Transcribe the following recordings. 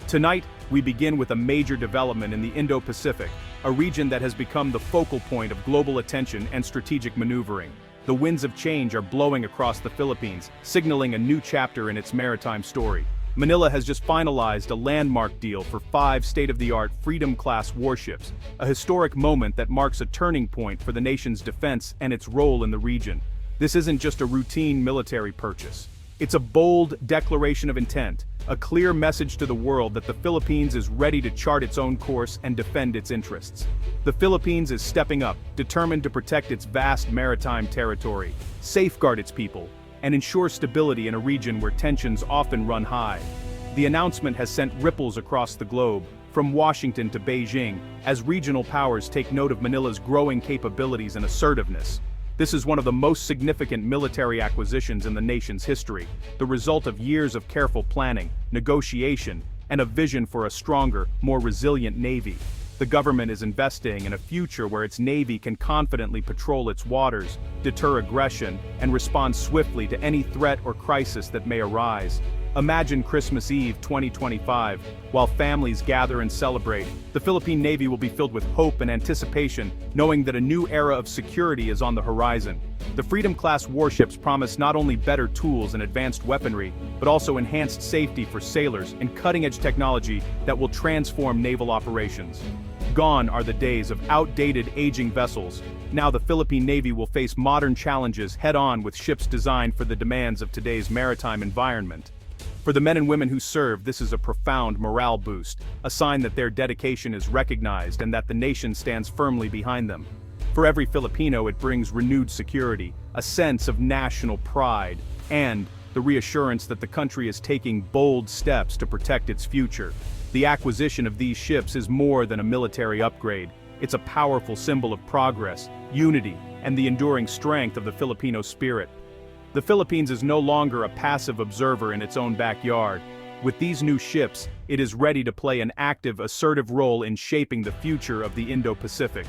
Tonight, we begin with a major development in the Indo-Pacific, a region that has become the focal point of global attention and strategic maneuvering. The winds of change are blowing across the Philippines, signaling a new chapter in its maritime story. Manila has just finalized a landmark deal for 5 state-of-the-art Freedom-class warships, a historic moment that marks a turning point for the nation's defense and its role in the region. This isn't just a routine military purchase. It's a bold declaration of intent, a clear message to the world that the Philippines is ready to chart its own course and defend its interests. The Philippines is stepping up, determined to protect its vast maritime territory, safeguard its people, and ensure stability in a region where tensions often run high. The announcement has sent ripples across the globe, from Washington to Beijing, as regional powers take note of Manila's growing capabilities and assertiveness. This is one of the most significant military acquisitions in the nation's history, the result of years of careful planning, negotiation, and a vision for a stronger, more resilient Navy. The government is investing in a future where its Navy can confidently patrol its waters, deter aggression, and respond swiftly to any threat or crisis that may arise. Imagine Christmas Eve 2025, while families gather and celebrate. The Philippine Navy will be filled with hope and anticipation, knowing that a new era of security is on the horizon. The Freedom-class warships promise not only better tools and advanced weaponry, but also enhanced safety for sailors and cutting-edge technology that will transform naval operations. Gone are the days of outdated, aging vessels. Now the Philippine Navy will face modern challenges head-on with ships designed for the demands of today's maritime environment. For the men and women who serve, this is a profound morale boost, a sign that their dedication is recognized and that the nation stands firmly behind them. For every Filipino, it brings renewed security, a sense of national pride, and the reassurance that the country is taking bold steps to protect its future. The acquisition of these ships is more than a military upgrade. It's a powerful symbol of progress, unity, and the enduring strength of the Filipino spirit. The Philippines is no longer a passive observer in its own backyard. With these new ships, it is ready to play an active, assertive role in shaping the future of the Indo-Pacific.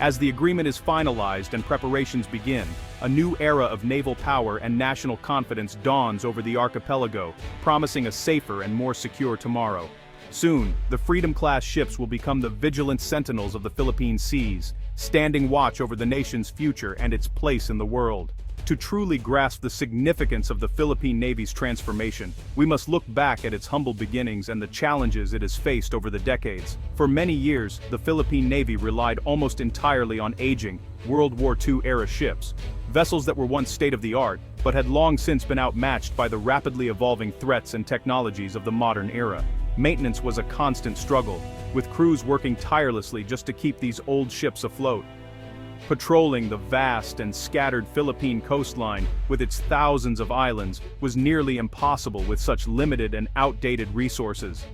As the agreement is finalized and preparations begin, a new era of naval power and national confidence dawns over the archipelago, promising a safer and more secure tomorrow. Soon, the Freedom-class ships will become the vigilant sentinels of the Philippine seas, standing watch over the nation's future and its place in the world. To truly grasp the significance of the Philippine Navy's transformation, we must look back at its humble beginnings and the challenges it has faced over the decades. For many years, the Philippine Navy relied almost entirely on aging, World War II-era ships, vessels that were once state-of-the-art, but had long since been outmatched by the rapidly evolving threats and technologies of the modern era. Maintenance was a constant struggle, with crews working tirelessly just to keep these old ships afloat. Patrolling the vast and scattered Philippine coastline with its thousands of islands was nearly impossible with such limited and outdated resources.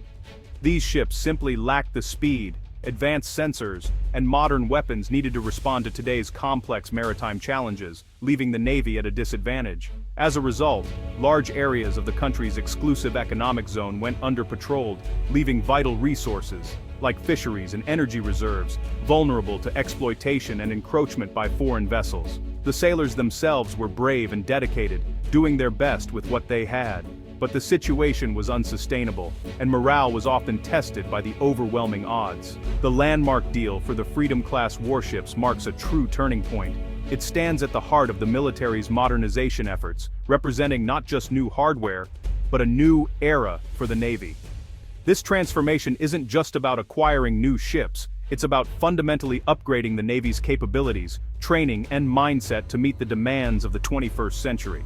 These ships simply lacked the speed, advanced sensors, and modern weapons needed to respond to today's complex maritime challenges, leaving the Navy at a disadvantage. As a result, large areas of the country's exclusive economic zone went under-patrolled, leaving vital resources, like fisheries and energy reserves, vulnerable to exploitation and encroachment by foreign vessels. The sailors themselves were brave and dedicated, doing their best with what they had. But the situation was unsustainable, and morale was often tested by the overwhelming odds. The landmark deal for the Freedom-class warships marks a true turning point. It stands at the heart of the military's modernization efforts, representing not just new hardware, but a new era for the Navy. This transformation isn't just about acquiring new ships, it's about fundamentally upgrading the Navy's capabilities, training, and mindset to meet the demands of the 21st century.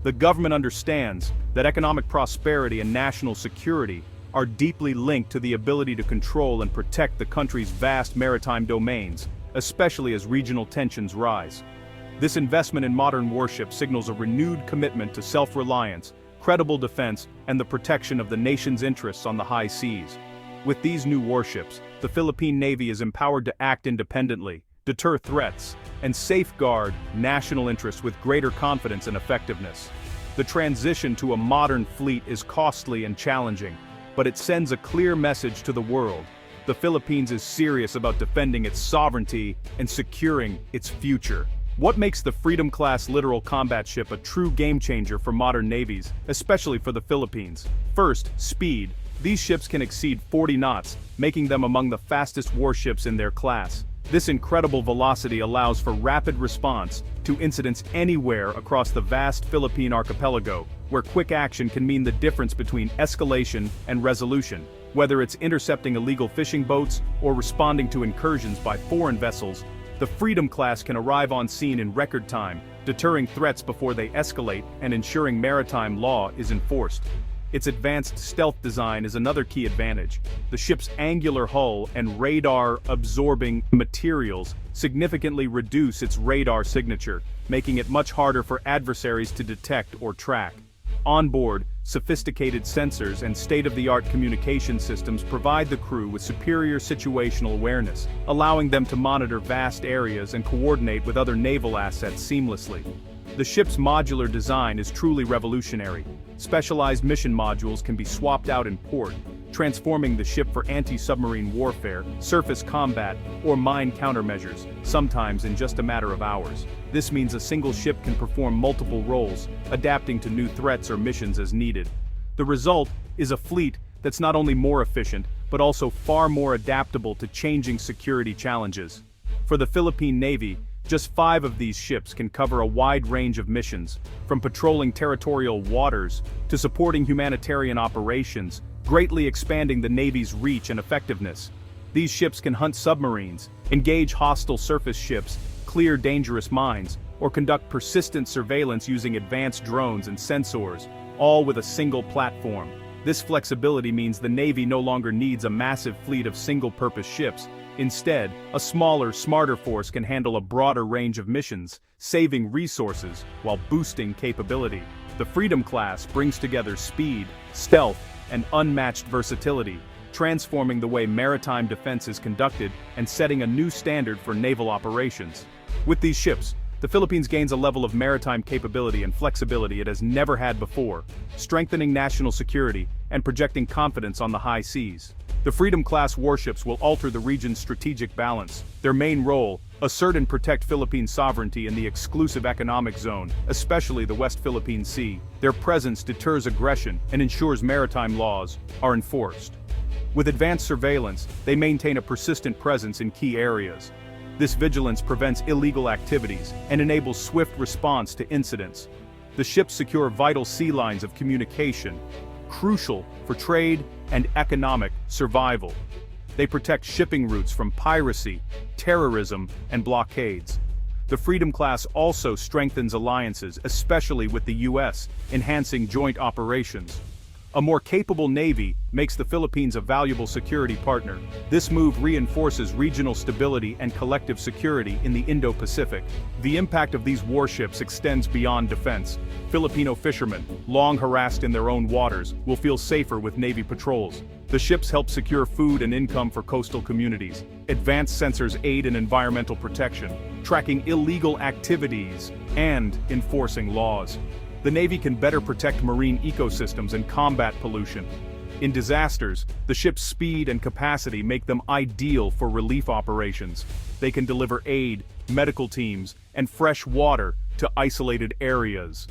The government understands that economic prosperity and national security are deeply linked to the ability to control and protect the country's vast maritime domains, especially as regional tensions rise. This investment in modern warships signals a renewed commitment to self-reliance, credible defense, and the protection of the nation's interests on the high seas. With these new warships, the Philippine Navy is empowered to act independently, deter threats, and safeguard national interests with greater confidence and effectiveness. The transition to a modern fleet is costly and challenging, but it sends a clear message to the world. The Philippines is serious about defending its sovereignty and securing its future. What makes the Freedom-class littoral combat ship a true game-changer for modern navies, especially for the Philippines? First, speed. These ships can exceed 40 knots, making them among the fastest warships in their class. This incredible velocity allows for rapid response to incidents anywhere across the vast Philippine archipelago, where quick action can mean the difference between escalation and resolution. Whether it's intercepting illegal fishing boats or responding to incursions by foreign vessels, the Freedom class can arrive on scene in record time, deterring threats before they escalate and ensuring maritime law is enforced. Its advanced stealth design is another key advantage. The ship's angular hull and radar-absorbing materials significantly reduce its radar signature, making it much harder for adversaries to detect or track. On board, sophisticated sensors and state-of-the-art communication systems provide the crew with superior situational awareness, allowing them to monitor vast areas and coordinate with other naval assets seamlessly. The ship's modular design is truly revolutionary. Specialized mission modules can be swapped out in port, transforming the ship for anti-submarine warfare, surface combat, or mine countermeasures, sometimes in just a matter of hours. This means a single ship can perform multiple roles, adapting to new threats or missions as needed. The result is a fleet that's not only more efficient, but also far more adaptable to changing security challenges. For the Philippine Navy, just 5 of these ships can cover a wide range of missions, from patrolling territorial waters to supporting humanitarian operations, greatly expanding the Navy's reach and effectiveness. These ships can hunt submarines, engage hostile surface ships, clear dangerous mines, or conduct persistent surveillance using advanced drones and sensors, all with a single platform. This flexibility means the Navy no longer needs a massive fleet of single-purpose ships. Instead, a smaller, smarter force can handle a broader range of missions, saving resources while boosting capability. The Freedom class brings together speed, stealth, and unmatched versatility, transforming the way maritime defense is conducted and setting a new standard for naval operations. With these ships, the Philippines gains a level of maritime capability and flexibility it has never had before, strengthening national security and projecting confidence on the high seas. The Freedom-class warships will alter the region's strategic balance. Their main role, assert and protect Philippine sovereignty in the exclusive economic zone, especially the West Philippine Sea. Their presence deters aggression and ensures maritime laws are enforced. With advanced surveillance, they maintain a persistent presence in key areas. This vigilance prevents illegal activities and enables swift response to incidents. The ships secure vital sea lines of communication, crucial for trade and economic survival. They protect shipping routes from piracy, terrorism, and blockades. The Freedom class also strengthens alliances, especially with the U.S., enhancing joint operations. A more capable Navy makes the Philippines a valuable security partner. This move reinforces regional stability and collective security in the Indo-Pacific. The impact of these warships extends beyond defense. Filipino fishermen, long harassed in their own waters, will feel safer with Navy patrols. The ships help secure food and income for coastal communities. Advanced sensors aid in environmental protection, tracking illegal activities, and enforcing laws. The Navy can better protect marine ecosystems and combat pollution. In disasters, the ship's speed and capacity make them ideal for relief operations. They can deliver aid, medical teams, and fresh water to isolated areas.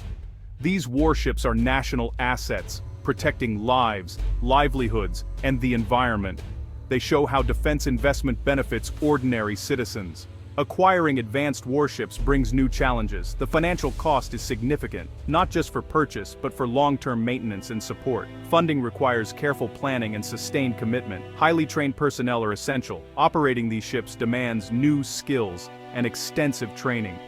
These warships are national assets, protecting lives, livelihoods, and the environment. They show how defense investment benefits ordinary citizens. Acquiring advanced warships brings new challenges. The financial cost is significant, not just for purchase but for long-term maintenance and support. Funding requires careful planning and sustained commitment. Highly trained personnel are essential. Operating these ships demands new skills and extensive training.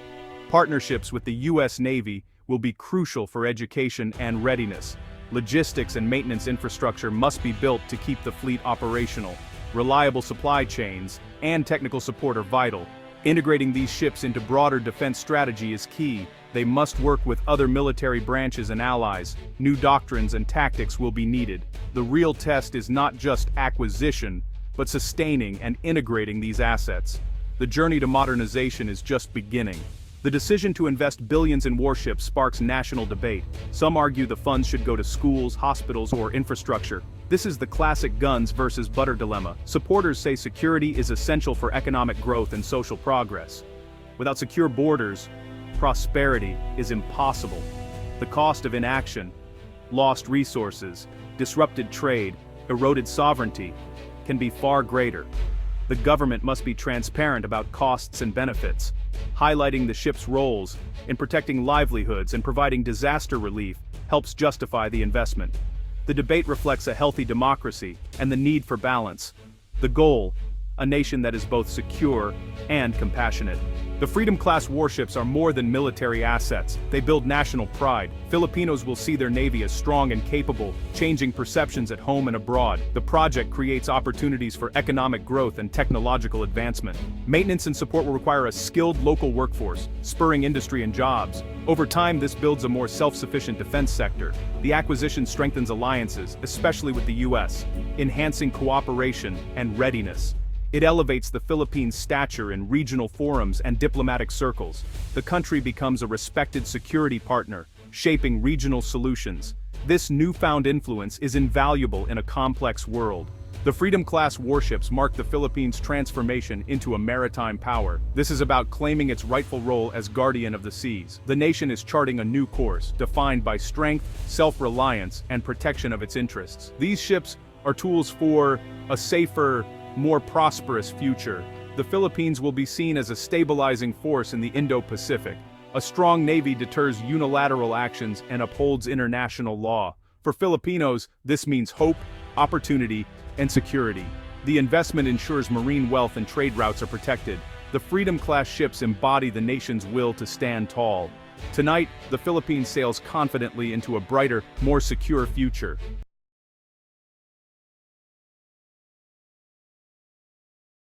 Partnerships with the U.S. Navy will be crucial for education and readiness. Logistics and maintenance infrastructure must be built to keep the fleet operational. Reliable supply chains and technical support are vital. Integrating these ships into broader defense strategy is key. They must work with other military branches and allies. New doctrines and tactics will be needed. The real test is not just acquisition, but sustaining and integrating these assets. The journey to modernization is just beginning. The decision to invest billions in warships sparks national debate. Some argue the funds should go to schools, hospitals, or infrastructure. This is the classic guns versus butter dilemma. Supporters say security is essential for economic growth and social progress. Without secure borders, prosperity is impossible. The cost of inaction, lost resources, disrupted trade, eroded sovereignty, can be far greater. The government must be transparent about costs and benefits, highlighting the ship's roles in protecting livelihoods and providing disaster relief helps justify the investment. The debate reflects a healthy democracy and the need for balance. The goal, a nation that is both secure and compassionate. The Freedom-class warships are more than military assets, they build national pride. Filipinos will see their Navy as strong and capable, changing perceptions at home and abroad. The project creates opportunities for economic growth and technological advancement. Maintenance and support will require a skilled local workforce, spurring industry and jobs. Over time, this builds a more self-sufficient defense sector. The acquisition strengthens alliances, especially with the U.S., enhancing cooperation and readiness. It elevates the Philippines' stature in regional forums and diplomatic circles. The country becomes a respected security partner, shaping regional solutions. This newfound influence is invaluable in a complex world. The Freedom-class warships mark the Philippines' transformation into a maritime power. This is about claiming its rightful role as guardian of the seas. The nation is charting a new course, defined by strength, self-reliance, and protection of its interests. These ships are tools for a safer, more prosperous future. The Philippines will be seen as a stabilizing force in the Indo-Pacific. A strong navy deters unilateral actions and upholds international law. For Filipinos, this means hope, opportunity, and security. The investment ensures marine wealth and trade routes are protected. The Freedom-class ships embody the nation's will to stand tall. Tonight, the Philippines sails confidently into a brighter, more secure future.